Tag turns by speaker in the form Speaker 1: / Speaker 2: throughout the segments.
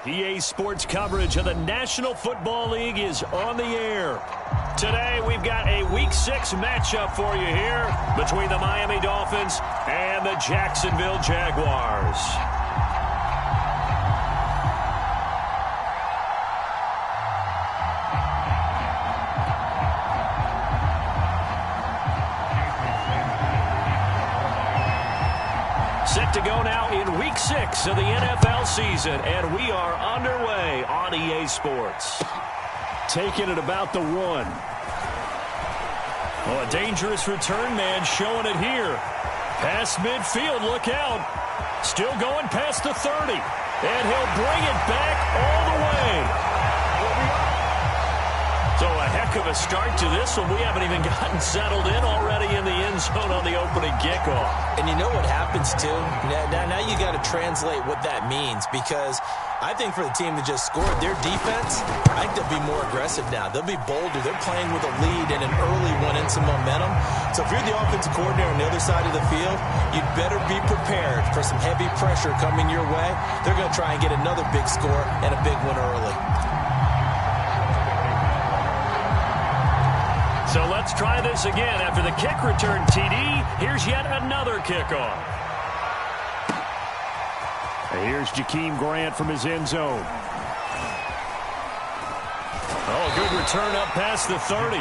Speaker 1: EA Sports coverage of the National Football League is on the air. Today, we've got a Week 6 matchup for you here between the Miami Dolphins and the Jacksonville Jaguars. Set to go now in Week 6 of the NFL season, and we are underway on EA Sports. Taking it about the 1. Oh, a dangerous return man showing it here. Past midfield, look out. Still going past the 30. And he'll bring it back all the way. So a heck of a start to this one. We haven't even gotten settled in already in the end zone on the opening kickoff.
Speaker 2: And you know what happens, too? Now you got to translate what that means, because I think for the team that just scored, their defense, I think they'll be more aggressive now. They'll be bolder. They're playing with a lead and an early one and some momentum. So if you're the offensive coordinator on the other side of the field, you'd better be prepared for some heavy pressure coming your way. They're going to try and get another big score and a big one early.
Speaker 1: So let's try this again. After the kick return TD, here's yet another kickoff. And here's Jakeem Grant from his end zone. Oh, good return up past the 30.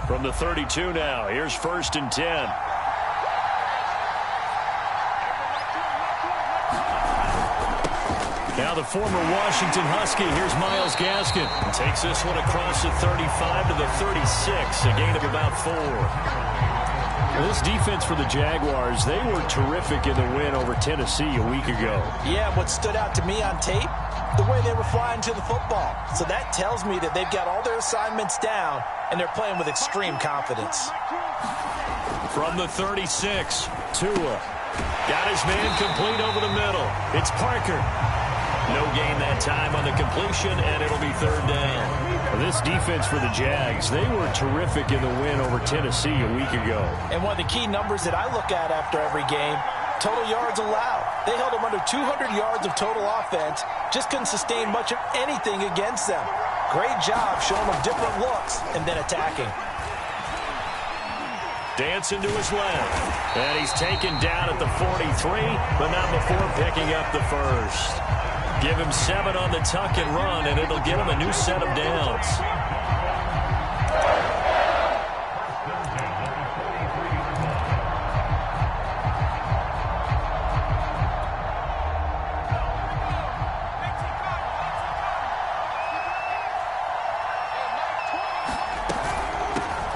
Speaker 1: From the 32 now, here's 1st and 10. Now the former Washington Husky, here's Myles Gaskin. Takes this one across the 35 to the 36, a gain of about 4. Well, this defense for the Jaguars, they were terrific in the win over Tennessee a week ago.
Speaker 2: Yeah, what stood out to me on tape, the way they were flying to the football. So that tells me that they've got all their assignments down, and they're playing with extreme confidence.
Speaker 1: From the 36, Tua. Got his man complete over the middle. It's Parker. No gain that time on the completion, and it'll be 3rd down. This defense for the Jags, they were terrific in the win over Tennessee a week ago.
Speaker 2: And one of the key numbers that I look at after every game, total yards allowed. They held them under 200 yards of total offense. Just couldn't sustain much of anything against them. Great job showing them different looks and then attacking.
Speaker 1: Dancing to his left. And he's taken down at the 43, but not before picking up the first. Give him 7 on the tuck and run, and it'll get him a new set of downs.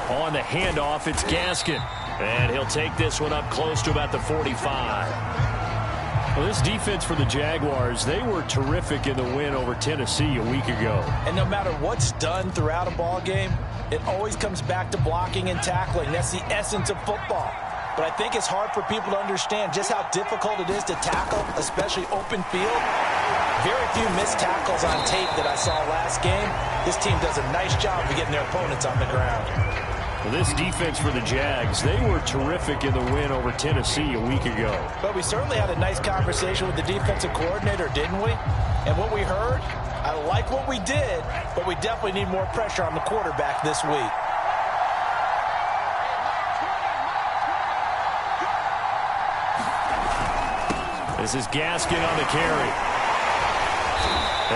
Speaker 1: On the handoff, it's Gaskin. And he'll take this one up close to about the 45. Well, this defense for the Jaguars, they were terrific in the win over Tennessee a week ago.
Speaker 2: And no matter what's done throughout a ball game, it always comes back to blocking and tackling. That's the essence of football. But I think it's hard for people to understand just how difficult it is to tackle, especially open field. Very few missed tackles on tape that I saw last game. This team does a nice job of getting their opponents on the ground.
Speaker 1: Well, this defense for the Jags, they were terrific in the win over Tennessee a week ago.
Speaker 2: But we certainly had a nice conversation with the defensive coordinator, didn't we? And what we heard, I like what we did, but we definitely need more pressure on the quarterback this week.
Speaker 1: This is Gaskin on the carry.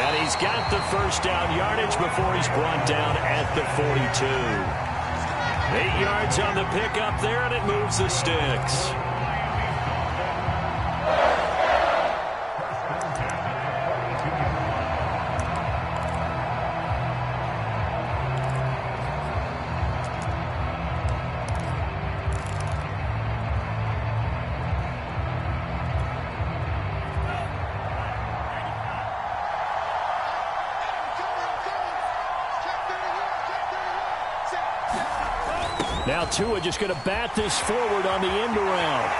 Speaker 1: And he's got the 1st down yardage before he's brought down at the 42. 8 yards on the pickup there, and it moves the sticks. Now Tua just going to bat this forward on the end around.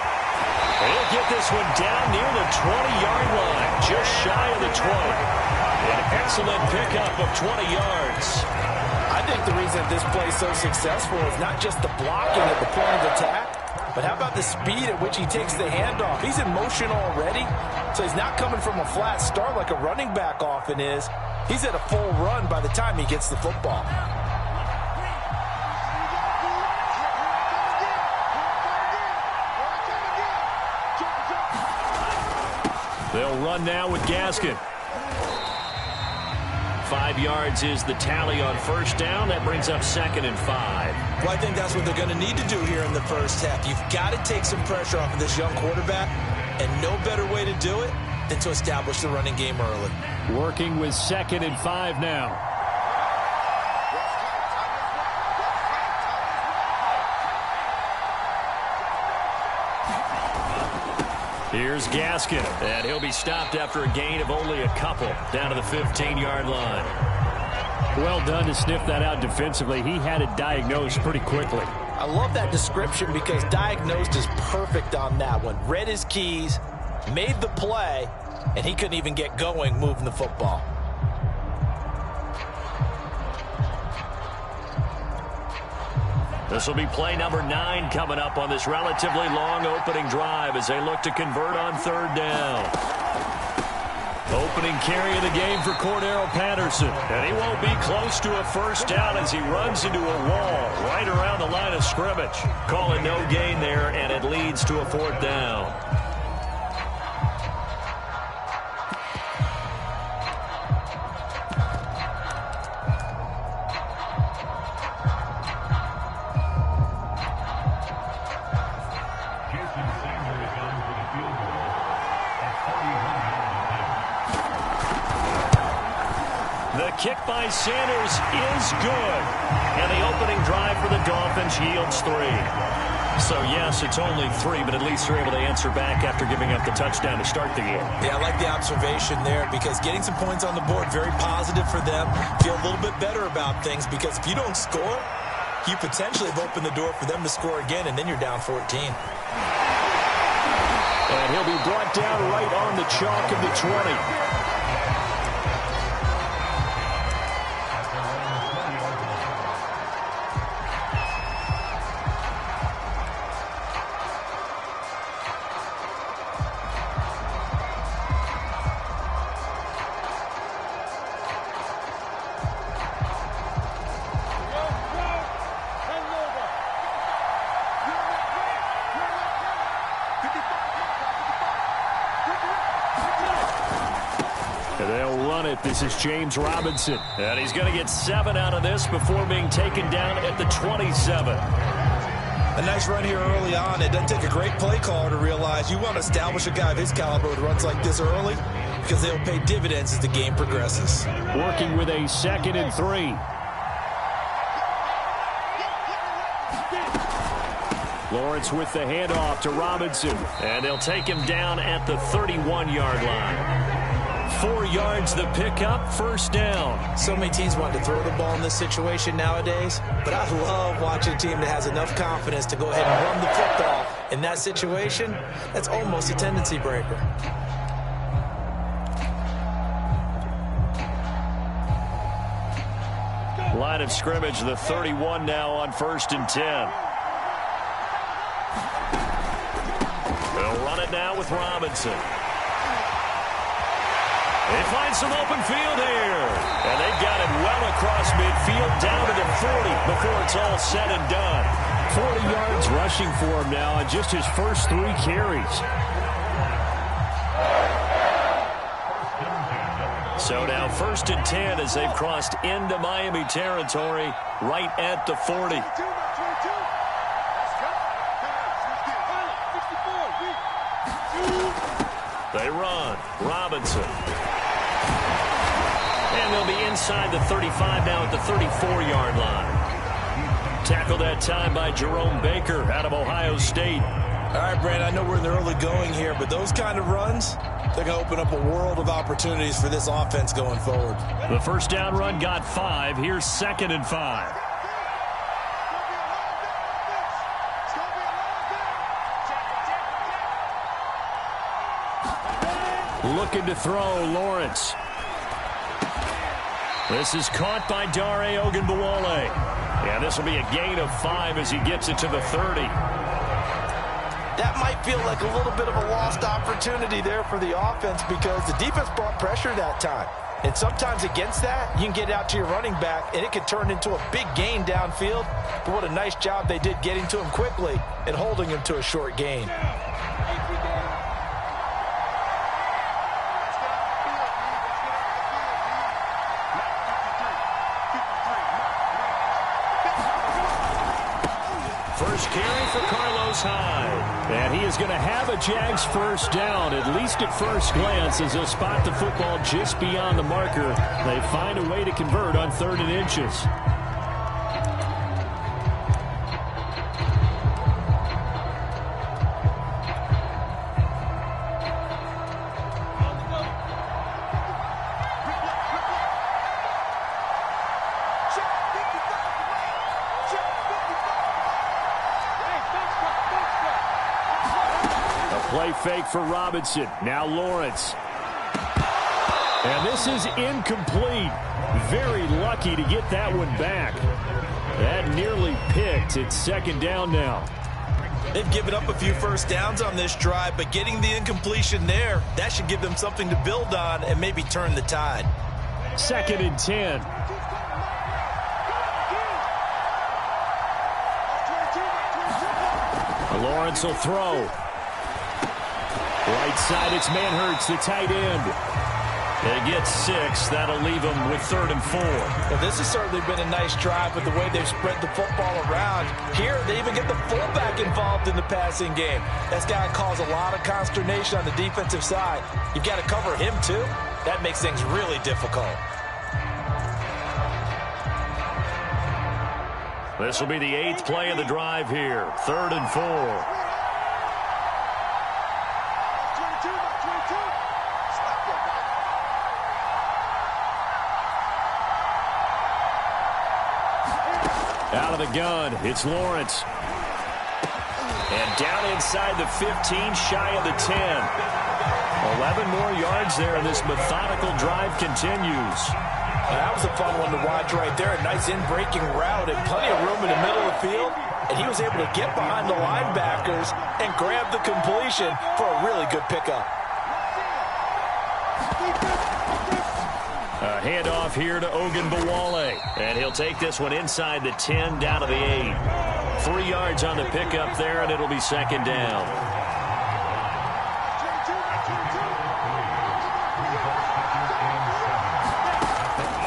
Speaker 1: He'll get this one down near the 20-yard line, just shy of the 20. An excellent pickup of 20 yards.
Speaker 2: I think the reason this play is so successful is not just the blocking at the point of attack, but how about the speed at which he takes the handoff? He's in motion already, so he's not coming from a flat start like a running back often is. He's at a full run by the time he gets the football.
Speaker 1: They'll run now with Gaskin. 5 yards is the tally on first down. That brings up 2nd and 5.
Speaker 2: Well, I think that's what they're going to need to do here in the first half. You've got to take some pressure off of this young quarterback, and no better way to do it than to establish the running game early.
Speaker 1: Working with 2nd and 5 now. Here's Gaskin, and he'll be stopped after a gain of only a couple, down to the 15-yard line. Well done to sniff that out defensively. He had it diagnosed pretty quickly.
Speaker 2: I love that description because diagnosed is perfect on that one. Read his keys, made the play, and he couldn't even get going moving the football.
Speaker 1: This will be play number 9 coming up on this relatively long opening drive as they look to convert on 3rd down. Opening carry of the game for Cordero Patterson. And he won't be close to a first down as he runs into a wall right around the line of scrimmage. Calling no gain there, and it leads to a 4th down. Kick by Sanders is good. And the opening drive for the Dolphins yields 3. So, yes, it's only 3, but at least they're able to answer back after giving up the touchdown to start the game.
Speaker 2: Yeah, I like the observation there because getting some points on the board, very positive for them. Feel a little bit better about things because if you don't score, you potentially have opened the door for them to score again, and then you're down 14.
Speaker 1: And he'll be brought down right on the chalk of the 20. This is James Robinson, and he's going to get 7 out of this before being taken down at the 27.
Speaker 2: A nice run here early on. It doesn't take a great play caller to realize you want to establish a guy of his caliber with runs like this early because they'll pay dividends as the game progresses.
Speaker 1: Working with a 2nd and 3. Lawrence with the handoff to Robinson, and they'll take him down at the 31-yard line. 4 yards the pickup, 1st down.
Speaker 2: So many teams want to throw the ball in this situation nowadays, but I love watching a team that has enough confidence to go ahead and run the football. In that situation, that's almost a tendency breaker.
Speaker 1: Line of scrimmage, the 31 now on 1st and 10. They'll run it now with Robinson. They find some open field here. And they've got it well across midfield down to the 40 before it's all said and done. 40 yards rushing for him now on just his first 3 carries. So now 1st and 10 as they've crossed into Miami territory right at the 40. They run. Robinson. And they'll be inside the 35 now at the 34-yard line. Tackled that time by Jerome Baker out of Ohio State.
Speaker 2: All right, Brand, I know we're in the early going here, but those kind of runs, they're going to open up a world of opportunities for this offense going forward.
Speaker 1: The 1st down run got 5. Here's 2nd and 5. Looking to throw, Lawrence. This is caught by Dare Ogunbowale. Yeah, this will be a gain of 5 as he gets it to the 30.
Speaker 2: That might feel like a little bit of a lost opportunity there for the offense because the defense brought pressure that time. And sometimes against that, you can get out to your running back, and it can turn into a big gain downfield. But what a nice job they did getting to him quickly and holding him to a short gain.
Speaker 1: First carry for Carlos Hyde. And he is going to have a Jags first down, at least at first glance, as he'll spot the football just beyond the marker. They find a way to convert on 3rd and inches. Play fake for Robinson. Now Lawrence. And this is incomplete. Very lucky to get that one back. That nearly picked. It's 2nd down now.
Speaker 2: They've given up a few first downs on this drive, but getting the incompletion there, that should give them something to build on and maybe turn the tide.
Speaker 1: 2nd and 10. Lawrence will throw. Right side, it's Manhertz, the tight end. They get 6. That'll leave them with 3rd and 4.
Speaker 2: Well, this has certainly been a nice drive with the way they've spread the football around. Here, they even get the fullback involved in the passing game. That's got to cause a lot of consternation on the defensive side. You've got to cover him, too. That makes things really difficult.
Speaker 1: This will be the 8th play of the drive here. 3rd and 4. Out of the gun, it's Lawrence. And down inside the 15, shy of the 10. 11 more yards there, and this methodical drive continues.
Speaker 2: That was a fun one to watch right there. A nice in-breaking route and plenty of room in the middle of the field. And he was able to get behind the linebackers and grab the completion for a really good pickup.
Speaker 1: A handoff here to Ogunbowale. And he'll take this one inside the 10, down to the 8. 3 yards on the pickup there, and it'll be 2nd down.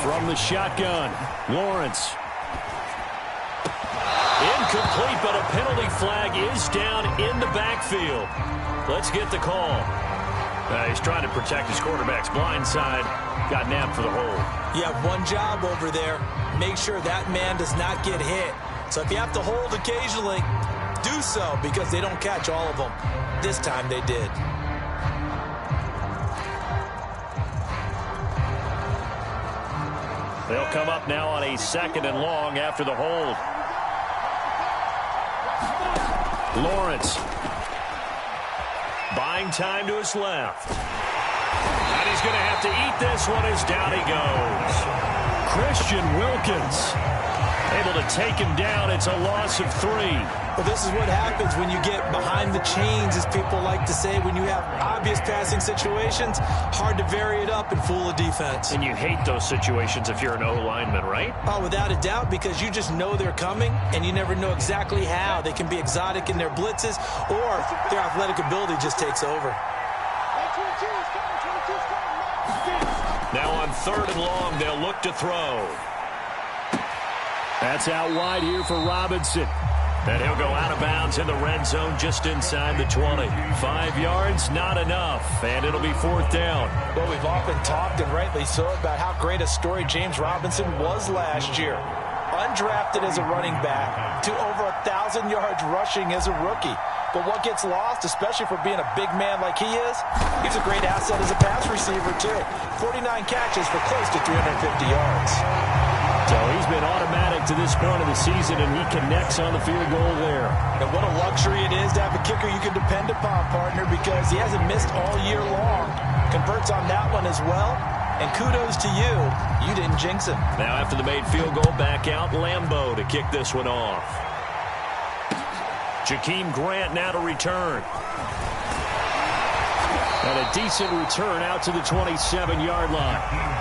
Speaker 1: From the shotgun, Lawrence. Incomplete, but a penalty flag is down in the backfield. Let's get the call. He's trying to protect his quarterback's blind side. Got nabbed for the hold.
Speaker 2: You have one job over there. Make sure that man does not get hit. So if you have to hold occasionally, do so, because they don't catch all of them. This time they did.
Speaker 1: They'll come up now on a 2nd and long after the hold. Lawrence. Buying time to his left. And he's going to have to eat this one as down he goes. Christian Wilkins able to take him down. It's a loss of 3.
Speaker 2: Well, this is what happens when you get behind the chains, as people like to say. When you have obvious passing situations, hard to vary it up and fool a defense.
Speaker 1: And you hate those situations if you're an O-lineman, right?
Speaker 2: Oh, without a doubt, because you just know they're coming, and you never know exactly how. They can be exotic in their blitzes, or their athletic ability just takes over.
Speaker 1: Now on 3rd and long, they'll look to throw. That's out wide here for Robinson. And he'll go out of bounds in the red zone just inside the 20. 5 yards, not enough, and it'll be 4th down.
Speaker 2: Well, we've often talked, and rightly so, about how great a story James Robinson was last year. Undrafted as a running back to over 1,000 yards rushing as a rookie. But what gets lost, especially for being a big man like he is, he's a great asset as a pass receiver, too. 49 catches for close to 350 yards.
Speaker 1: So he's been automatic to this point of the season, and he connects on the field goal there.
Speaker 2: And what a luxury it is to have a kicker you can depend upon, partner, because he hasn't missed all year long. converts on that one as well. And kudos to you. You didn't jinx him.
Speaker 1: Now after the made field goal, back out Lambeau to kick this one off. Jakeem Grant now to return. And a decent return out to the 27-yard line.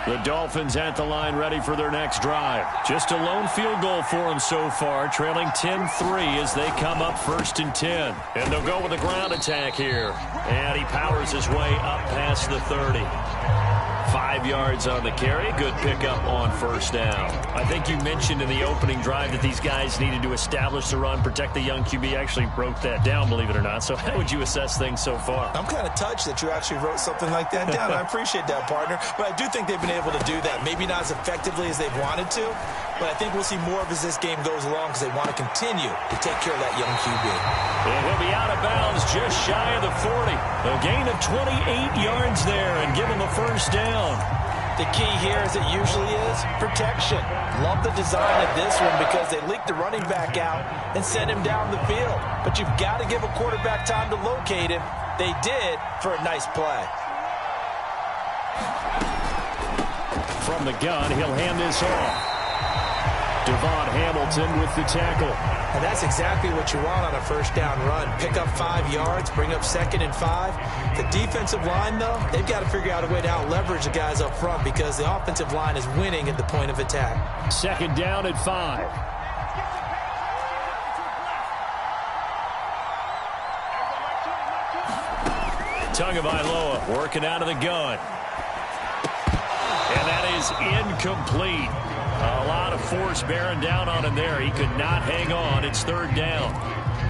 Speaker 1: The Dolphins at the line ready for their next drive. Just a lone field goal for them so far, trailing 10-3 as they come up 1st and 10. And they'll go with a ground attack here. And he powers his way up past the 30. 5 yards on the carry. Good pickup on 1st down. I think you mentioned in the opening drive that these guys needed to establish the run, protect the young QB. Actually broke that down, believe it or not. So how would you assess things so far?
Speaker 2: I'm kind of touched that you actually wrote something like that down. I appreciate that, partner. But I do think they've been able to do that. Maybe not as effectively as they've wanted to, but I think we'll see more of as this game goes along because they want to continue to take care of that young QB.
Speaker 1: And he'll be out of bounds just shy of the 40. A gain of 28 yards there and give him a 1st down.
Speaker 2: The key here, as it usually is, protection. Love the design of this one because they leaked the running back out and sent him down the field. But you've got to give a quarterback time to locate him. They did for a nice play.
Speaker 1: From the gun, he'll hand this off. Devon Hamilton with the tackle.
Speaker 2: And that's exactly what you want on a 1st down run. Pick up 5 yards, bring up 2nd and 5. The defensive line, though, they've got to figure out a way to out-leverage the guys up front because the offensive line is winning at the point of attack.
Speaker 1: 2nd down at 5. Tagovailoa working out of the gun. And that is incomplete. A lot of force bearing down on him there. He could not hang on. It's 3rd down.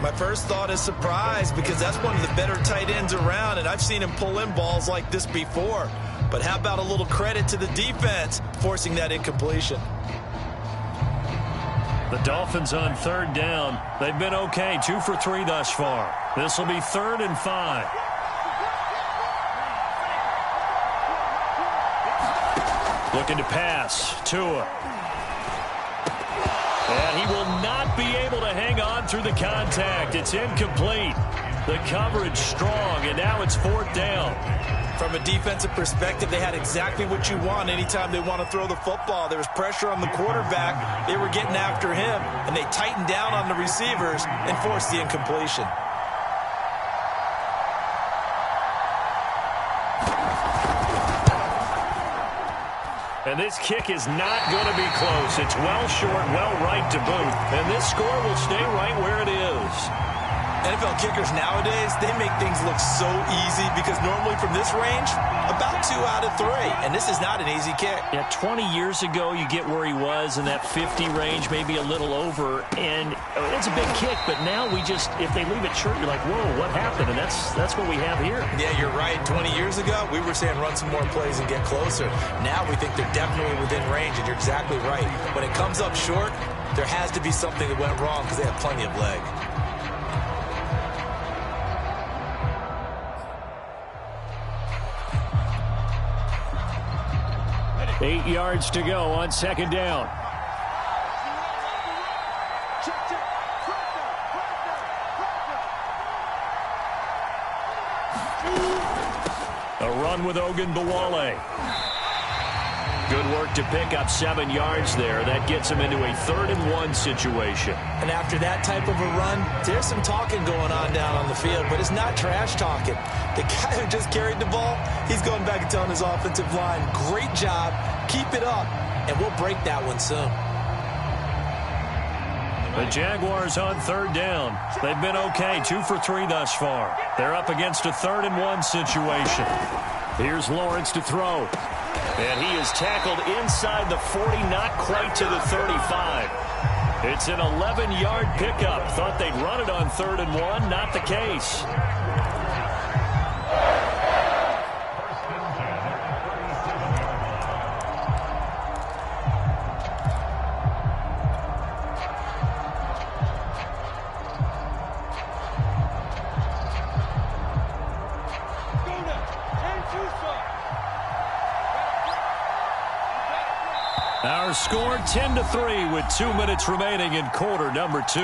Speaker 2: My first thought is surprise because that's one of the better tight ends around, and I've seen him pull in balls like this before. But how about a little credit to the defense forcing that incompletion?
Speaker 1: The Dolphins on 3rd down. They've been okay. 2 for 3 thus far. This will be 3rd and 5. Looking to pass. Tua. And he will not be able to hang on through the contact. It's incomplete. The coverage strong, and now it's 4th down.
Speaker 2: From a defensive perspective, they had exactly what you want anytime they want to throw the football. There was pressure on the quarterback. They were getting after him, and they tightened down on the receivers and forced the incompletion.
Speaker 1: And this kick is not going to be close. It's well short, well right to boot. And this score will stay right where it is.
Speaker 2: NFL kickers nowadays, they make things look so easy because normally from this range, about 2 out of 3. And this is not an easy kick.
Speaker 1: Yeah, 20 years ago, you get where he was in that 50 range, maybe a little over. And it's a big kick, but now we just, if they leave it short, you're like, whoa, what happened? And that's what we have here.
Speaker 2: Yeah, you're right. 20 years ago, we were saying run some more plays and get closer. Now we think they're definitely within range, and you're exactly right. When it comes up short, there has to be something that went wrong because they have plenty of leg.
Speaker 1: Eight yards to go on 2nd down. A run with Ogunbowale. Good work to pick up 7 yards there. That gets him into a 3rd and 1 situation.
Speaker 2: And after that type of a run, there's some talking going on down on the field, but it's not trash talking. The guy who just carried the ball, he's going back and telling his offensive line, great job, keep it up, and we'll break that one soon.
Speaker 1: The Jaguars on 3rd down. They've been okay, 2 for 3 thus far. They're up against a 3rd and 1 situation. Here's Lawrence to throw. And he is tackled inside the 40, not quite to the 35. It's an 11-yard pickup. Thought they'd run it on 3rd and 1. Not the case. Our score 10-3 with 2 minutes remaining in quarter number 2.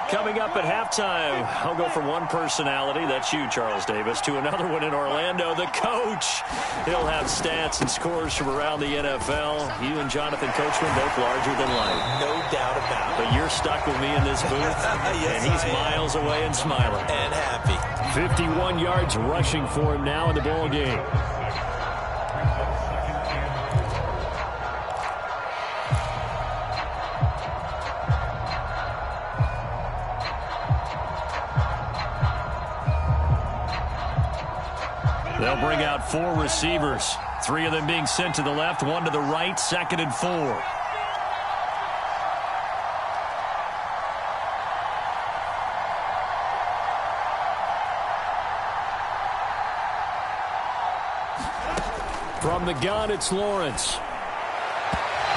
Speaker 1: Coming up at halftime, I'll go from one personality, that's you, Charles Davis, to another one in Orlando, the coach. He'll have stats and scores from around the NFL. You and Jonathan Coachman both larger than life.
Speaker 2: No doubt about it.
Speaker 1: But you're stuck with me in this booth,
Speaker 2: yes,
Speaker 1: and he's miles away and smiling.
Speaker 2: And happy.
Speaker 1: 51 yards rushing for him now in the ball game. They'll bring out 4 receivers. 3 of them being sent to the left, 1 to the right, 2nd and 4. From the gun, it's Lawrence.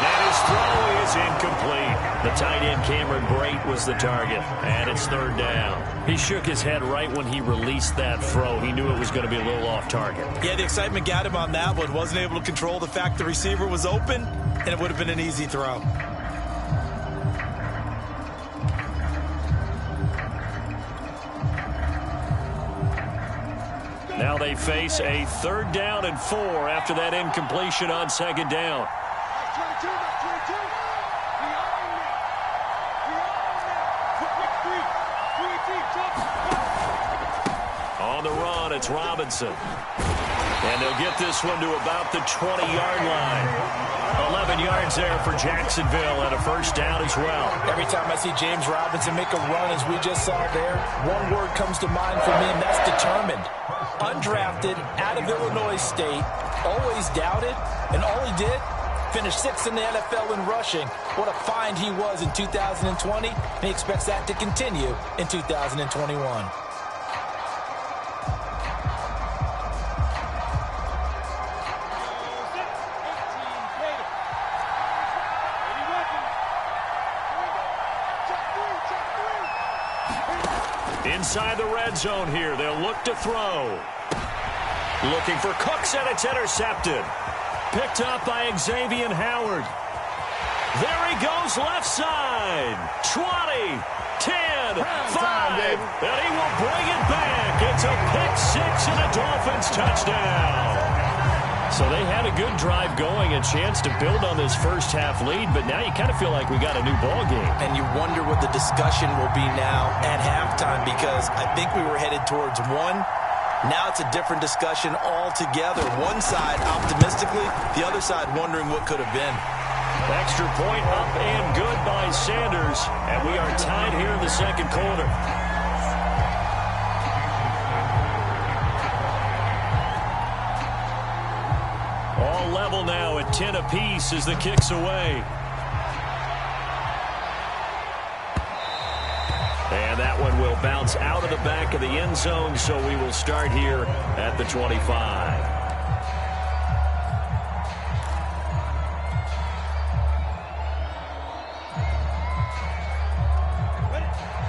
Speaker 1: And his throw is incomplete. The tight end Cameron Brate was the target, and it's 3rd down. He shook his head right when he released that throw. He knew it was going to be a little off target.
Speaker 2: Yeah, the excitement got him on that one. Wasn't able to control the fact the receiver was open, and it would have been an easy throw.
Speaker 1: Now they face a 3rd down and 4 after that incompletion on 2nd down. On the run, it's Robinson. And they'll get this one to about the 20-yard line. 11 yards there for Jacksonville and a 1st down as well.
Speaker 2: Every time I see James Robinson make a run, as we just saw there, one word comes to mind for me, and that's determined. Undrafted, out of Illinois State, always doubted, and all he did, finished 6th in the NFL in rushing. What a find he was in 2020, and he expects that to continue in 2021.
Speaker 1: Inside the red zone here, they'll look to throw. Looking for Cooks, and it's intercepted. Picked up by Xavier Howard. There he goes, left side. 20, 10, 5, and he will bring it back. It's a pick-6 and a Dolphins touchdown. So they had a good drive going, a chance to build on this first-half lead, but now you kind of feel like we got a new ball game.
Speaker 2: And you wonder what the discussion will be now at halftime, because I think we were headed towards 1. Now it's a different discussion altogether. One side optimistically, the other side wondering what could have been.
Speaker 1: Extra point up and good by Sanders, and we are tied here in the 2nd quarter. All level now at 10 apiece as the kick's away. And that one will bounce out of the back of the end zone, so we will start here at the 25.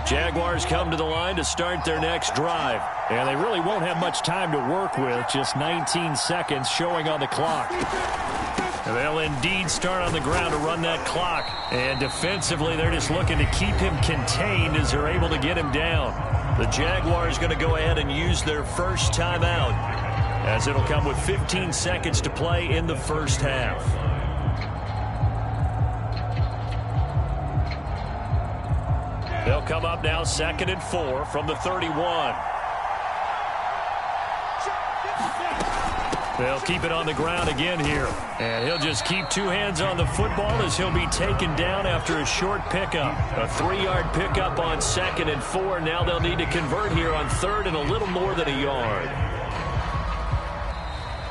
Speaker 1: Jaguars come to the line to start their next drive. And they really won't have much time to work with, just 19 seconds showing on the clock. And they'll indeed start on the ground to run that clock. And defensively, they're just looking to keep him contained as they're able to get him down. The Jaguars going to go ahead and use their first timeout, as it'll come with 15 seconds to play in the first half. They'll come up now 2nd and 4 from the 31. They'll keep it on the ground again here. And he'll just keep 2 hands on the football as he'll be taken down after a short pickup. A 3-yard pickup on 2nd and 4. Now they'll need to convert here on 3rd and a little more than a yard.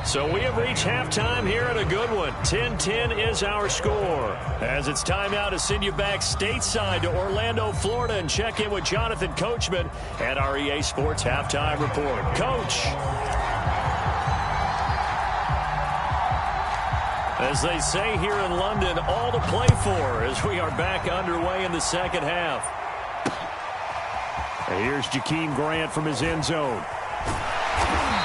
Speaker 1: So we have reached halftime here at a good one. 10-10 is our score. As it's time now to send you back stateside to Orlando, Florida, and check in with Jonathan Coachman at our EA Sports Halftime Report. Coach. As they say here in London, all to play for as we are back underway in the 2nd half. And here's Jakeem Grant from his end zone.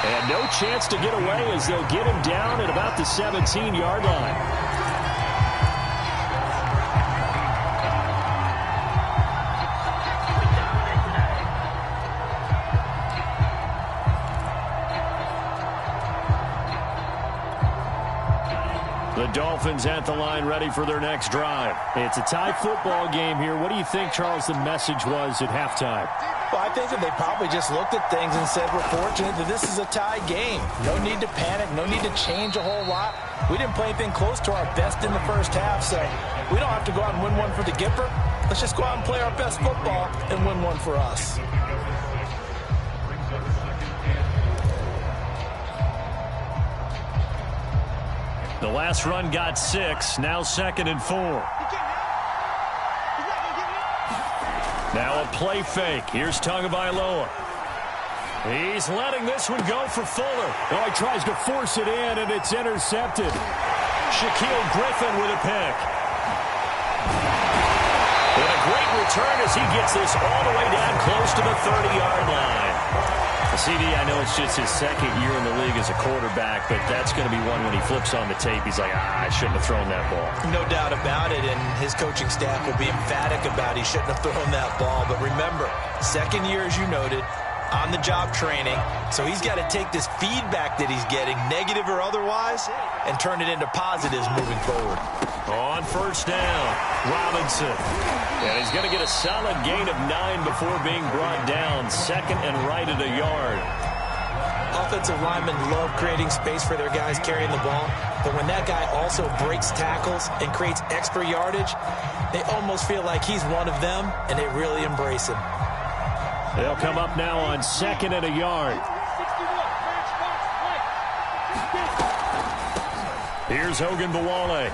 Speaker 1: And no chance to get away as they'll get him down at about the 17-yard line. The Dolphins at the line ready for their next drive. It's a tie football game here. What do you think, Charles, the message was at halftime?
Speaker 2: Well, I think that they probably just looked at things and said, we're fortunate that this is a tie game. No need to panic. No need to change a whole lot. We didn't play anything close to our best in the first half, so we don't have to go out and win one for the Gipper. Let's just go out and play our best football and win one for us.
Speaker 1: The last run got 6. Now 2nd and 4. Now a play fake. Here's Tagovailoa. He's letting this one go for Fuller. Oh, he tries to force it in, and it's intercepted. Shaquille Griffin with a pick. And a great return as he gets this all the way down close to the 30-yard line. CD, I know it's just his 2nd year in the league as a quarterback, but that's going to be one when he flips on the tape. He's like, I shouldn't have thrown that ball.
Speaker 2: No doubt about it, and his coaching staff will be emphatic about he shouldn't have thrown that ball. But remember, 2nd year, as you noted, on-the-job training, so he's got to take this feedback that he's getting, negative or otherwise, and turn it into positives moving forward.
Speaker 1: On 1st down, Robinson. And he's going to get a solid gain of 9 before being brought down. 2nd and right at a yard.
Speaker 2: Offensive linemen love creating space for their guys carrying the ball, but when that guy also breaks tackles and creates extra yardage, they almost feel like he's one of them, and they really embrace him.
Speaker 1: They'll come up now on 2nd and a yard. Here's Ogunbowale.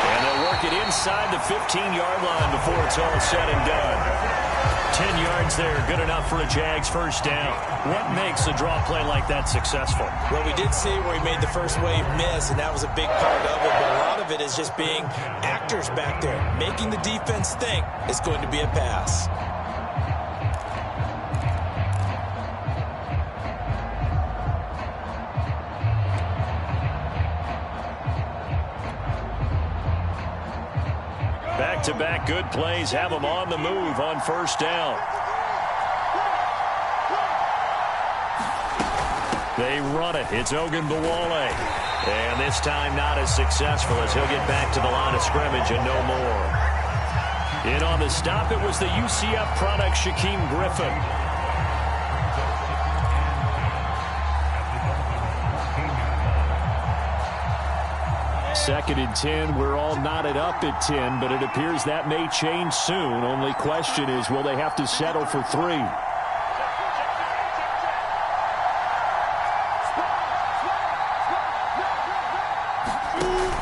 Speaker 1: And they'll work it inside the 15-yard line before it's all said and done. 10 yards there, good enough for a Jags 1st down. What makes a draw play like that successful?
Speaker 2: Well, we did see where he made the first wave miss, and that was a big part of it. But a lot of it is just being actors back there, making the defense think it's going to be a pass.
Speaker 1: Back-to-back good plays have them on the move on 1st down. They run it. It's Ogunbowale. And this time not as successful as he'll get back to the line of scrimmage and no more. In on the stop, it was the UCF product, Shaquille Griffin. 2nd and 10. We're all knotted up at 10, but it appears that may change soon. Only question is, will they have to settle for 3?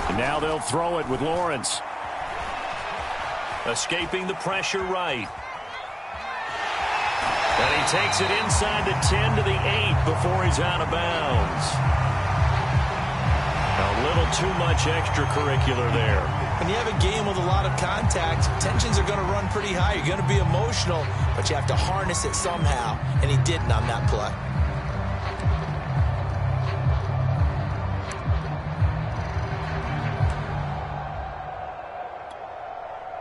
Speaker 1: And now they'll throw it with Lawrence. Escaping the pressure right. And he takes it inside the 10 to the 8 before he's out of bounds. A little too much extracurricular there.
Speaker 2: When you have a game with a lot of contact, tensions are going to run pretty high. You're going to be emotional, but you have to harness it somehow, and he didn't on that play.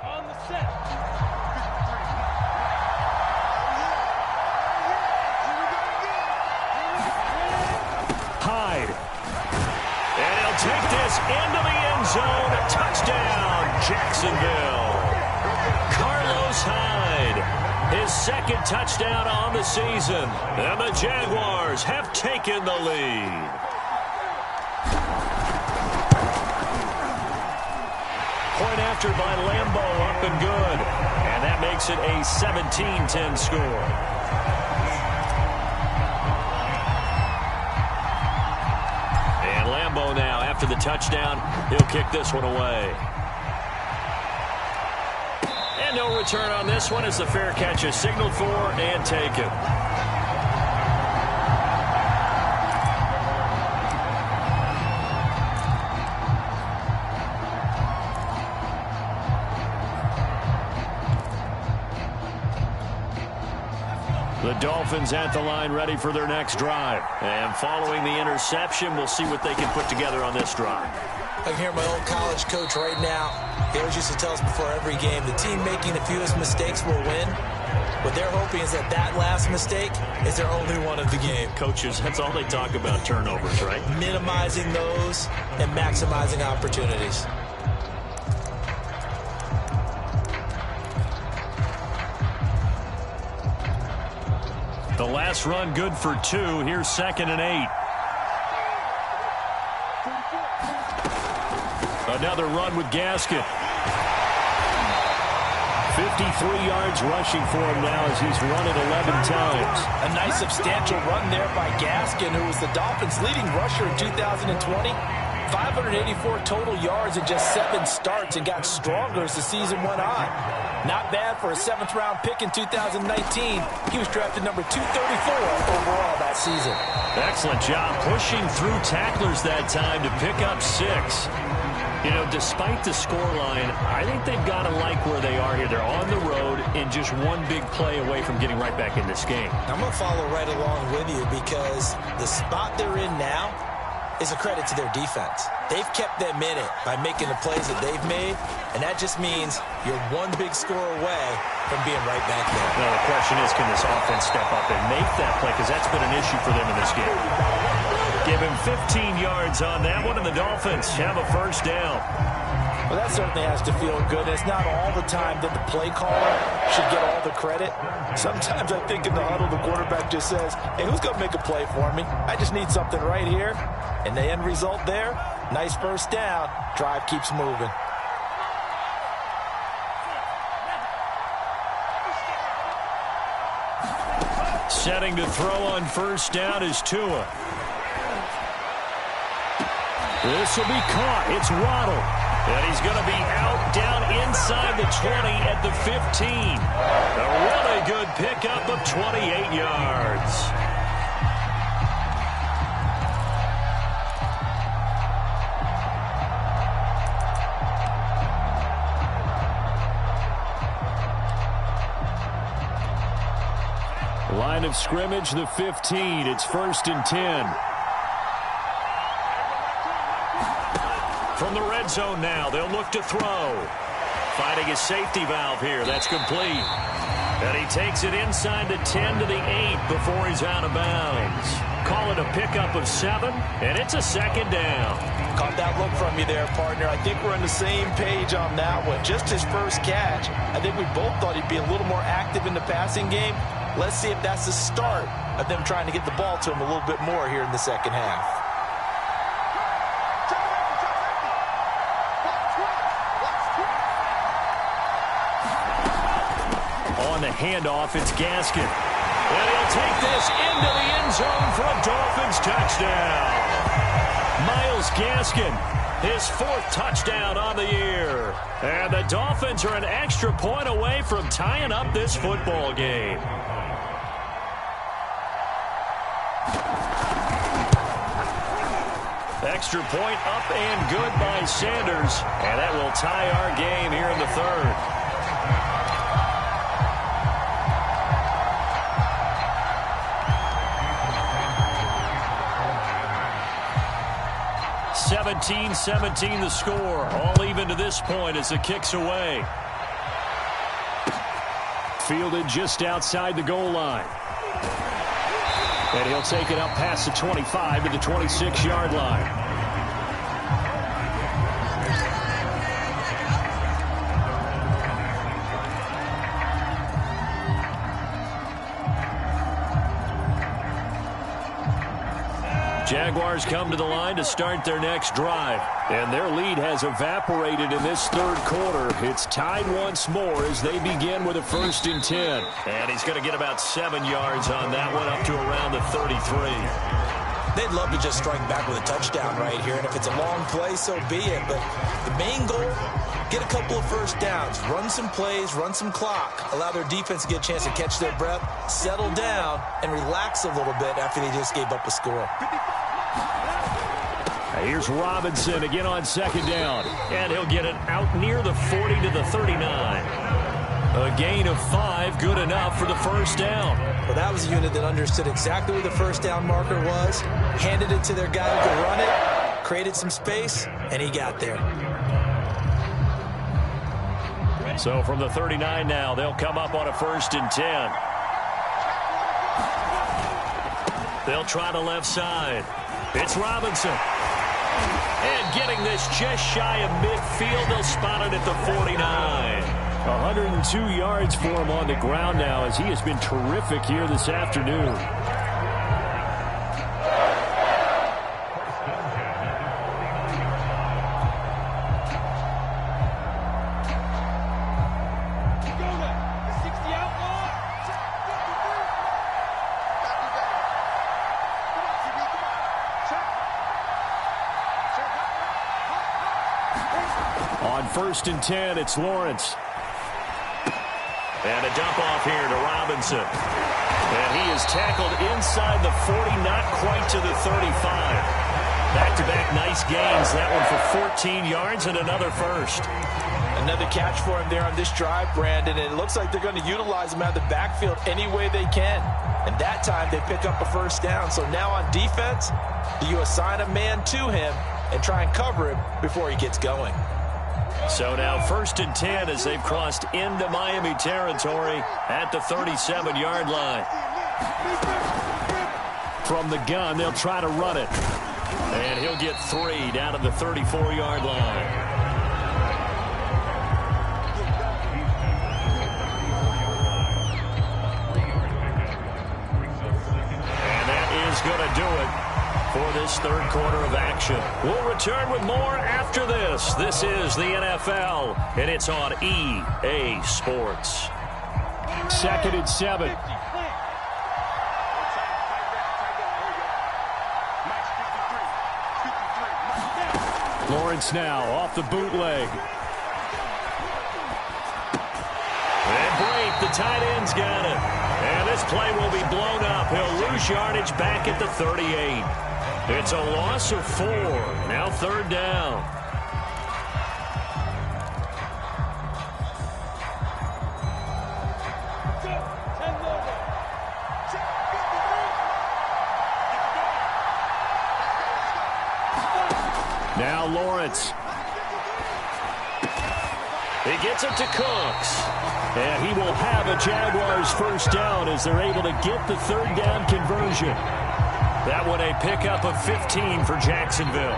Speaker 3: On the set.
Speaker 1: Hyde. And he'll take this into the end zone. A touchdown, Jacksonville. Carlos Hyde, his 2nd touchdown on the season. And the Jaguars have taken the lead. Point after by Lambo, up and good. And that makes it a 17-10 score. Now, after the touchdown, he'll kick this one away. And no return on this one as the fair catch is signaled for and taken. The Dolphins at the line ready for their next drive. And following the interception, we'll see what they can put together on this drive.
Speaker 2: I can hear my old college coach right now. He always used to tell us before every game, the team making the fewest mistakes will win. What they're hoping is that that last mistake is their only one of the game.
Speaker 1: Coaches, that's all they talk about, turnovers, right?
Speaker 2: Minimizing those and maximizing opportunities.
Speaker 1: The last run good for 2. Here's 2nd and 8. Another run with Gaskin. 53 yards rushing for him now as he's run it 11 times.
Speaker 2: A nice substantial run there by Gaskin, who was the Dolphins' leading rusher in 2020. 584 total yards in just 7 starts and got stronger as the season went on. Not bad for a 7th-round pick in 2019. He was drafted number 234 overall that season.
Speaker 1: Excellent job pushing through tacklers that time to pick up 6. You know, despite the scoreline, I think they've got to like where they are here. They're on the road and just one big play away from getting right back in this game.
Speaker 2: I'm going to follow right along with you because the spot they're in now is a credit to their defense. They've kept them in it by making the plays that they've made, and that just means you're one big score away from being right back there.
Speaker 1: Now, the question is, can this offense step up and make that play? Because that's been an issue for them in this game. Give him 15 yards on that one, and the Dolphins have a first down.
Speaker 2: Well, that certainly has to feel good. It's not all the time that the play caller should get all the credit. Sometimes I think in the huddle, the quarterback just says, hey, who's going to make a play for me? I just need something right here. And the end result there, nice first down. Drive keeps moving.
Speaker 1: Setting to throw on first down is Tua. This will be caught. It's Waddle. And he's going to be out down inside the 20 at the 15. A really good pickup of 28 yards. Line of scrimmage, the 15. It's 1st and 10. From the red zone now, they'll look to throw. Finding a safety valve here. That's complete. And he takes it inside the 10 to the 8 before he's out of bounds. Call it a pickup of 7, and it's a 2nd down.
Speaker 2: Caught that look from you there, partner. I think we're on the same page on that one. Just his first catch. I think we both thought he'd be a little more active in the passing game. Let's see if that's the start of them trying to get the ball to him a little bit more here in the second half.
Speaker 1: On the handoff, it's Gaskin. And he'll take this into the end zone for a Dolphins touchdown. Myles Gaskin, his 4th touchdown on the year. And the Dolphins are an extra point away from tying up this football game. Extra point up and good by Sanders. And that will tie our game here in the 3rd. 17-17 the score. All even to this point as the kick's away. Fielded just outside the goal line. And he'll take it up past the 25 to the 26-yard line. Jaguars come to the line to start their next drive. And their lead has evaporated in this 3rd quarter. It's tied once more as they begin with a 1st and 10. And he's going to get about 7 yards on that one, up to around the 33.
Speaker 2: They'd love to just strike back with a touchdown right here. And if it's a long play, so be it. But the main goal, get a couple of first downs, run some plays, run some clock, allow their defense to get a chance to catch their breath, settle down, and relax a little bit after they just gave up a score.
Speaker 1: Here's Robinson again on 2nd down. And he'll get it out near the 40 to the 39. A gain of 5, good enough for the first down.
Speaker 2: Well, that was a unit that understood exactly where the first down marker was, handed it to their guy who could run it, created some space, and he got there.
Speaker 1: So from the 39 now, they'll come up on a 1st and 10. They'll try the left side. It's Robinson. And getting this just shy of midfield, they'll spot it at the 49.
Speaker 3: 102 yards for him on the ground now, as he has been terrific here this afternoon.
Speaker 1: On 1st and 10, it's Lawrence. And a dump off here to Robinson. And he is tackled inside the 40, not quite to the 35. Back-to-back nice gains. That one for 14 yards and another first.
Speaker 2: Another catch for him there on this drive, Brandon, and it looks like they're going to utilize him out of the backfield any way they can. And that time they pick up a first down. So now on defense, do you assign a man to him and try and cover him before he gets going?
Speaker 1: So now 1st and 10 as they've crossed into Miami territory at the 37-yard line.
Speaker 3: From the gun, they'll try to run it.
Speaker 1: And he'll get 3 down to the 34-yard line. And that is going to do it for this 3rd quarter of action. We'll return with more after this. This is the NFL, and it's on EA Sports.
Speaker 3: 2nd and 7. Lawrence now off the bootleg.
Speaker 1: And Brake, the tight end's got it. And this play will be blown up. He'll lose yardage back at the 38. It's a loss of 4. Now 3rd down.
Speaker 3: Now Lawrence.
Speaker 1: He gets it to Cooks.
Speaker 3: And he will have a Jaguars first down as they're able to get the 3rd down conversion.
Speaker 1: That one a pickup of 15 for Jacksonville.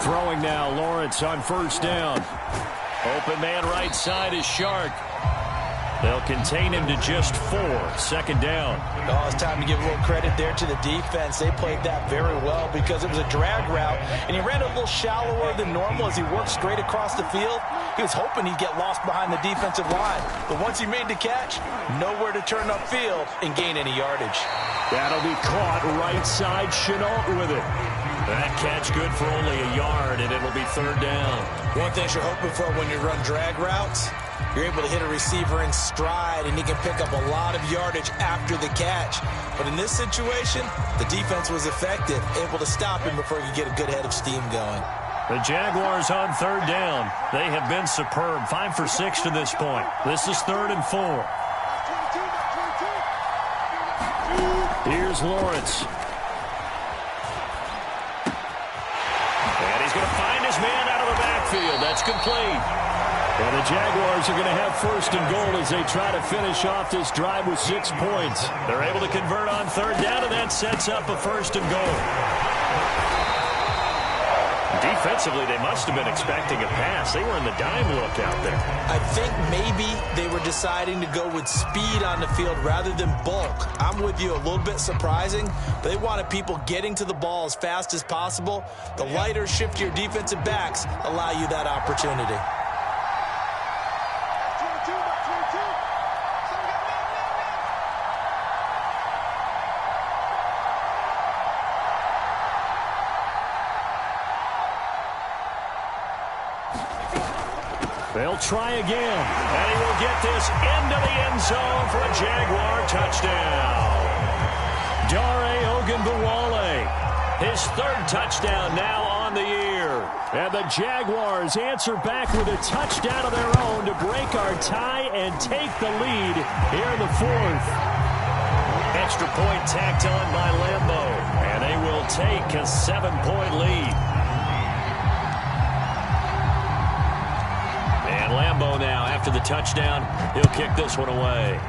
Speaker 3: Throwing now, Lawrence on 1st down.
Speaker 1: Open man right side is Shark. They'll contain him to just 4. 2nd down.
Speaker 2: Oh, it's time to give a little credit there to the defense. They played that very well because it was a drag route, and he ran a little shallower than normal as he worked straight across the field. He was hoping he'd get lost behind the defensive line, but once he made the catch, nowhere to turn upfield and gain any yardage.
Speaker 3: That'll be caught right side. Chenault with it.
Speaker 1: That catch good for only a yard, and it'll be 3rd down.
Speaker 2: One thing you're hoping for when you run drag routes, you're able to hit a receiver in stride, and he can pick up a lot of yardage after the catch. But in this situation, the defense was effective, able to stop him before he could get a good head of steam going.
Speaker 1: The Jaguars on 3rd down. They have been superb. 5 for 6 to this point. This is 3rd and 4.
Speaker 3: Here's Lawrence.
Speaker 1: And he's going to find his man out of the backfield. That's complete.
Speaker 3: And the Jaguars are going to have 1st and goal as they try to finish off this drive with 6 points.
Speaker 1: They're able to convert on 3rd down, and that sets up a 1st and goal. Defensively, they must have been expecting a pass. They were in the dime look out there.
Speaker 2: I think maybe they were deciding to go with speed on the field rather than bulk. I'm with you, a little bit surprising. But they wanted people getting to the ball as fast as possible. The lighter, shiftier defensive backs allow you that opportunity.
Speaker 3: They'll try again.
Speaker 1: And he will get this into the end zone for a Jaguar touchdown. Dare Ogunbowale, his third touchdown now on the year.
Speaker 3: And the Jaguars answer back with a touchdown of their own to break our tie and take the lead here in the fourth.
Speaker 1: Extra point tacked on by Lambo, and they will take a 7-point lead. And Lambo now, after the touchdown, he'll kick this one away.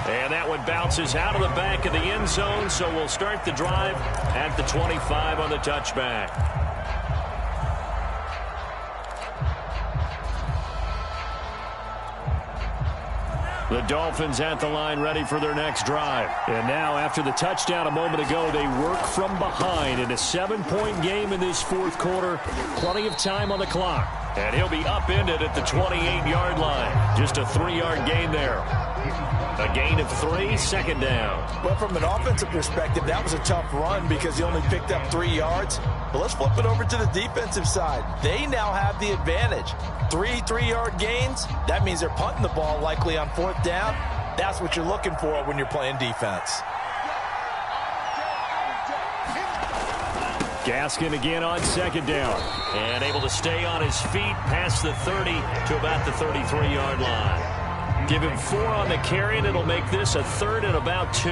Speaker 1: And that one bounces out of the back of the end zone, so we'll start the drive at the 25 on the touchback. The Dolphins at the line ready for their next drive.
Speaker 3: And now, after the touchdown a moment ago, they work from behind in a 7-point game in this fourth quarter. Plenty of time on the clock.
Speaker 1: And he'll be upended at the 28-yard line. Just a 3-yard gain there. A gain of 3, second down.
Speaker 2: Well, from an offensive perspective, that was a tough run because he only picked up 3 yards. But let's flip it over to the defensive side. They now have the advantage. 3-3-yard gains. That means they're punting the ball likely on fourth down. That's what you're looking for when you're playing defense.
Speaker 3: Gaskin again on second down.
Speaker 1: And able to stay on his feet past the 30 to about the 33-yard line. Give him 4 on the carry, and it'll make this a 3rd and about 2.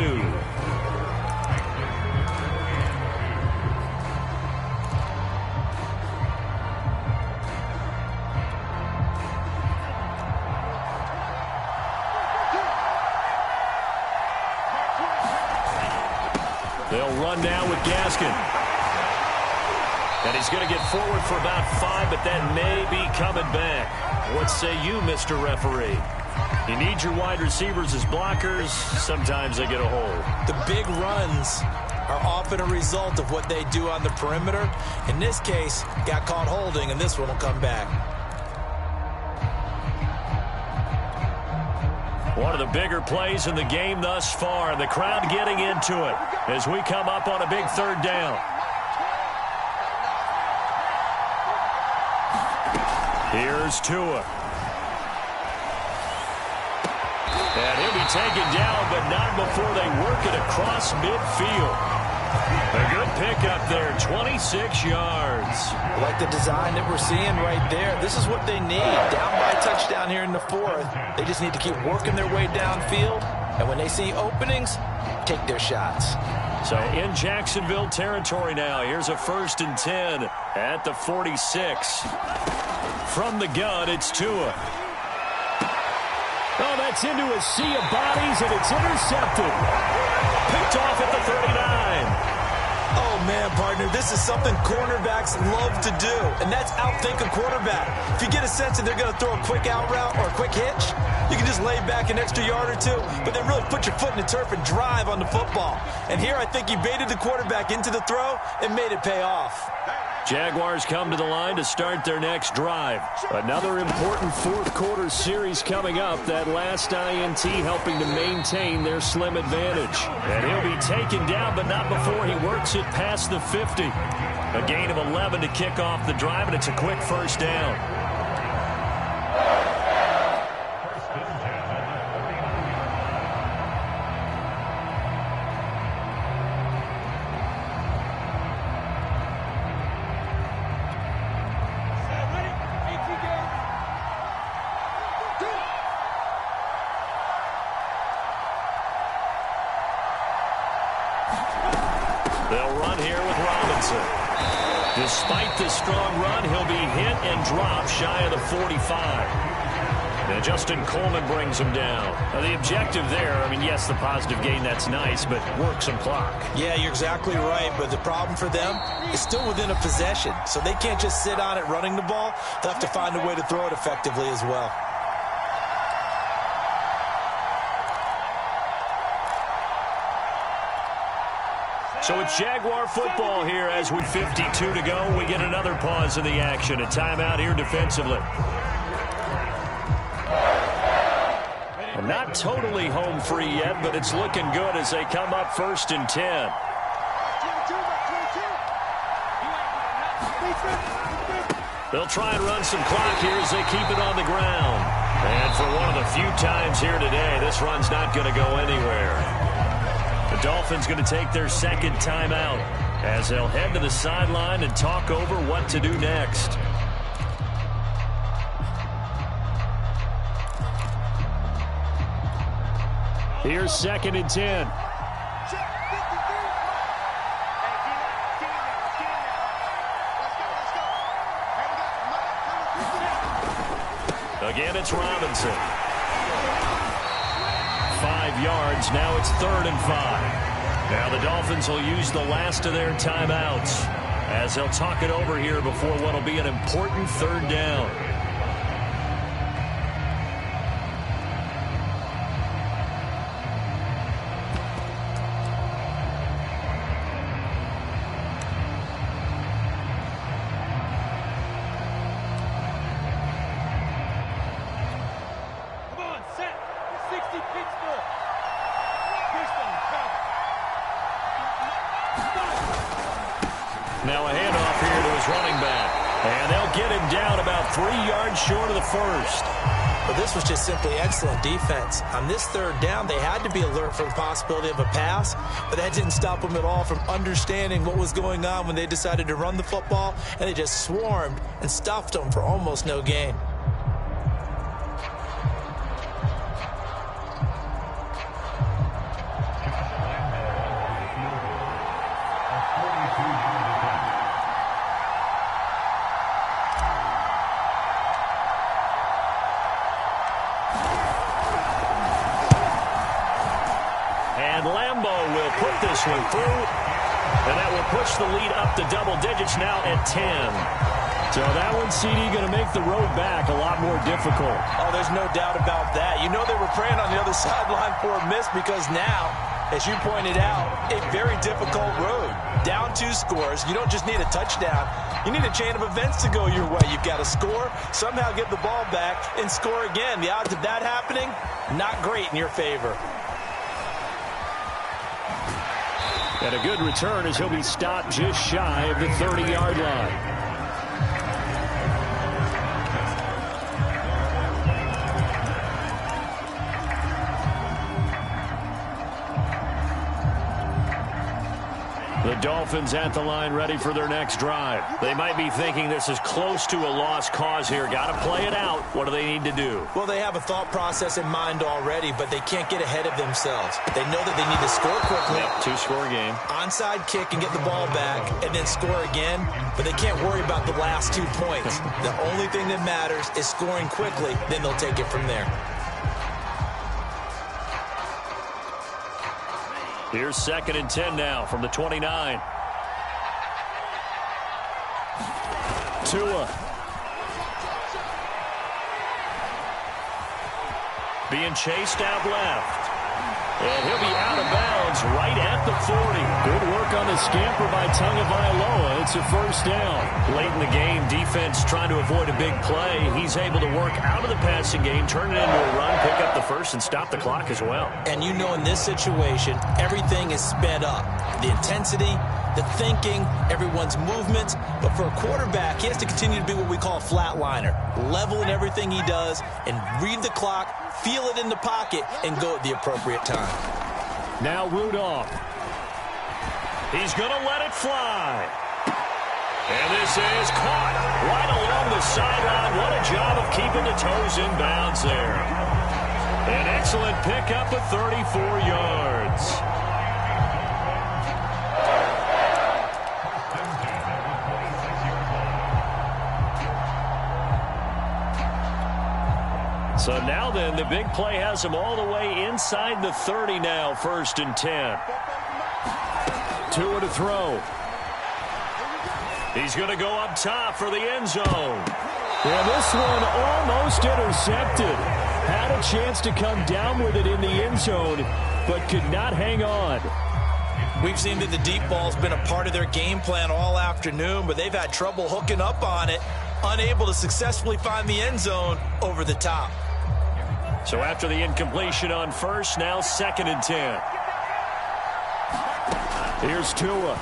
Speaker 1: They'll run now with Gaskin. And he's going to get forward for about 5, but that may be coming back. What say you, Mr. Referee? You need your wide receivers as blockers. Sometimes they get a hold.
Speaker 2: The big runs are often a result of what they do on the perimeter. In this case, got caught holding, and this one will come back.
Speaker 1: One of the bigger plays in the game thus far. The crowd getting into it as we come up on a big 3rd down. Here's Tua. And he'll be taken down, but not before they work it across midfield. A good pickup there, 26 yards.
Speaker 2: I like the design that we're seeing right there. This is what they need. Down by a touchdown here in the fourth. They just need to keep working their way downfield. And when they see openings, take their shots.
Speaker 1: So in Jacksonville territory now. Here's a 1st and 10 at the 46. From the gun, it's Tua.
Speaker 3: Oh, that's into a sea of bodies, and it's intercepted.
Speaker 1: Picked off at the 39.
Speaker 2: Oh, man, partner, this is something cornerbacks love to do, and that's outthink a quarterback. If you get a sense that they're going to throw a quick out route or a quick hitch, you can just lay back an extra yard or 2, but then really put your foot in the turf and drive on the football. And here I think he baited the quarterback into the throw and made it pay off.
Speaker 1: Jaguars come to the line to start their next drive.
Speaker 3: Another important fourth quarter series coming up. That last INT helping to maintain their slim advantage.
Speaker 1: And he'll be taken down, but not before he works it past the 50. A gain of 11 to kick off the drive, and it's a quick 1st down. They'll run here with Robinson. Despite the strong run, he'll be hit and dropped shy of the 45. And Justin Coleman brings him down. Now, the objective there, I mean, yes, the positive gain, that's nice, but work some clock.
Speaker 2: Yeah, you're exactly right, but the problem for them is still within a possession. So they can't just sit on it running the ball. They'll have to find a way to throw it effectively as well.
Speaker 1: So it's Jaguar football here as with 52 to go. We get another pause in the action. A timeout here defensively. Not totally home free yet, but it's looking good as they come up 1st and 10. They'll try and run some clock here as they keep it on the ground. And for one of the few times here today, this run's not going to go anywhere. The Dolphins going to take their second timeout as they'll head to the sideline and talk over what to do next.
Speaker 3: Here's 2nd and 10.
Speaker 1: Again, it's Robinson. 5 yards. Now it's 3rd and 5. Now the Dolphins will use the last of their timeouts as they'll talk it over here before what will be an important 3rd down. Now a handoff here to his running back. And they'll get him down about 3 yards short of the first.
Speaker 2: But this was just simply excellent defense. On this 3rd down, they had to be alert for the possibility of a pass, but that didn't stop them at all from understanding what was going on when they decided to run the football, and they just swarmed and stuffed them for almost no gain.
Speaker 1: One through, and that will push the lead up to double digits now at 10.
Speaker 3: So that one, CD, going to make the road back a lot more difficult.
Speaker 2: Oh, there's no doubt about that. You know they were praying on the other sideline for a miss because now, as you pointed out, a very difficult road. Down 2 scores. You don't just need a touchdown. You need a chain of events to go your way. You've got to score, somehow get the ball back, and score again. The odds of that happening, not great in your favor.
Speaker 3: And a good return as he'll be stopped just shy of the 30-yard line. The Dolphins at the line ready for their next drive. They might be thinking this is close to a lost cause here. Got to play it out. What do they need to do?
Speaker 2: Well, they have a thought process in mind already, but they can't get ahead of themselves. They know that they need to score quickly.
Speaker 1: Yep, 2-score game.
Speaker 2: Onside kick and get the ball back and then score again, but they can't worry about the last 2 points. The only thing that matters is scoring quickly, then they'll take it from there.
Speaker 3: Here's 2nd and 10 now from the 29. Tua.
Speaker 1: Being chased out left. And he'll be out of bounds right at the 40.
Speaker 3: Good work on the scamper by Tagovailoa. It's a 1st down.
Speaker 1: Late in the game, defense trying to avoid a big play. He's able to work out of the passing game, turn it into a run, pick up the 1st, and stop the clock as well.
Speaker 2: And you know in this situation, everything is sped up. The intensity, the thinking, everyone's movements. But for a quarterback, he has to continue to be what we call a flatliner. Level in everything he does and read the clock, feel it in the pocket, and go at the appropriate time.
Speaker 3: Now Rudolph.
Speaker 1: He's going to let it fly. And this is caught right along the sideline. What a job of keeping the toes in bounds there. An excellent pickup of 34 yards. So now then, the big play has him all the way inside the 30 now, 1st and 10.
Speaker 3: Tua to throw.
Speaker 1: He's going to go up top for the end zone.
Speaker 3: And this one almost intercepted. Had a chance to come down with it in the end zone, but could not hang on.
Speaker 2: We've seen that the deep ball's been a part of their game plan all afternoon, but they've had trouble hooking up on it, unable to successfully find the end zone over the top.
Speaker 1: So after the incompletion on 1st, now 2nd and 10.
Speaker 3: Here's Tua.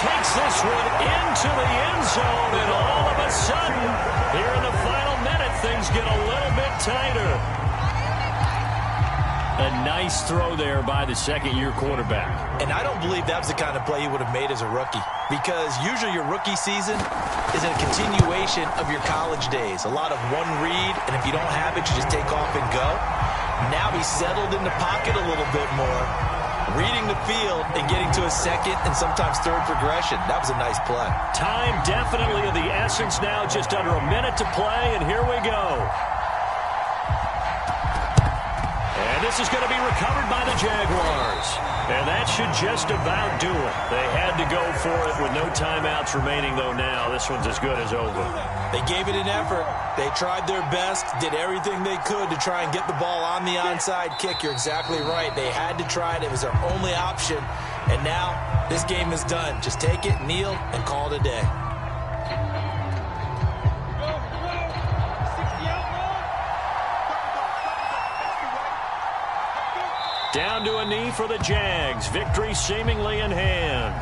Speaker 3: takes this one into the end zone, and all of a sudden, here in the final minute, things get a little bit tighter. A nice throw there by the second-year quarterback.
Speaker 2: And I don't believe that was the kind of play he would have made as a rookie, because usually your rookie season is a continuation of your college days. A lot of one read, and if you don't have it, you just take off and go. Now he's settled in the pocket a little bit more, reading the field and getting to a second and sometimes third progression. That was a nice play.
Speaker 3: Time definitely of the essence now, just under a minute to play, and here we go. And this is going to be recovered by the Jaguars. And that should just about do it. They had to go for it with no timeouts remaining, though now. This one's as good as over.
Speaker 2: They gave it an effort. They tried their best, did everything they could to try and get the ball on the onside kick. You're exactly right. They had to try it. It was their only option. And now this game is done. Just take it, kneel, and call it a day.
Speaker 3: Down to a knee for the Jags. Victory seemingly in hand.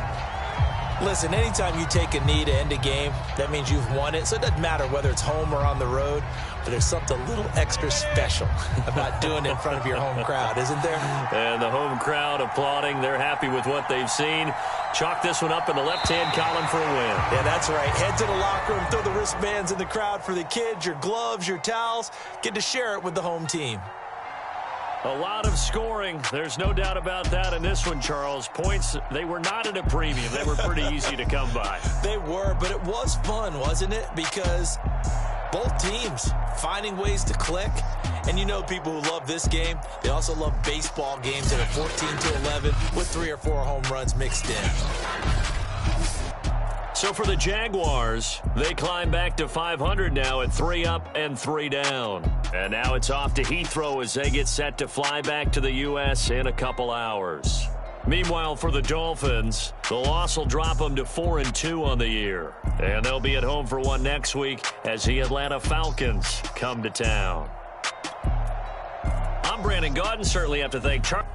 Speaker 2: Listen, anytime you take a knee to end a game, that means you've won it. So it doesn't matter whether it's home or on the road, but there's something a little extra special about doing it in front of your home crowd, isn't there?
Speaker 3: And the home crowd applauding. They're happy with what they've seen. Chalk this one up in the left-hand column for a win.
Speaker 2: Yeah, that's right. Head to the locker room, throw the wristbands in the crowd for the kids, your gloves, your towels. Get to share it with the home team.
Speaker 3: A lot of scoring. There's no doubt about that in this one, Charles. Points, they were not at a premium. They were pretty easy to come by.
Speaker 2: They were, but it was fun, wasn't it? Because both teams finding ways to click. And you know people who love this game, they also love baseball games that are 14-11 with 3 or 4 home runs mixed in.
Speaker 3: So for the Jaguars, they climb back to 500 now at 3 up and 3 down. And now it's off to Heathrow as they get set to fly back to the U.S. in a couple hours. Meanwhile, for the Dolphins, the loss will drop them to 4-2 on the year. And they'll be at home for one next week as the Atlanta Falcons come to town. I'm Brandon Gaudin. Certainly have to thank Charles.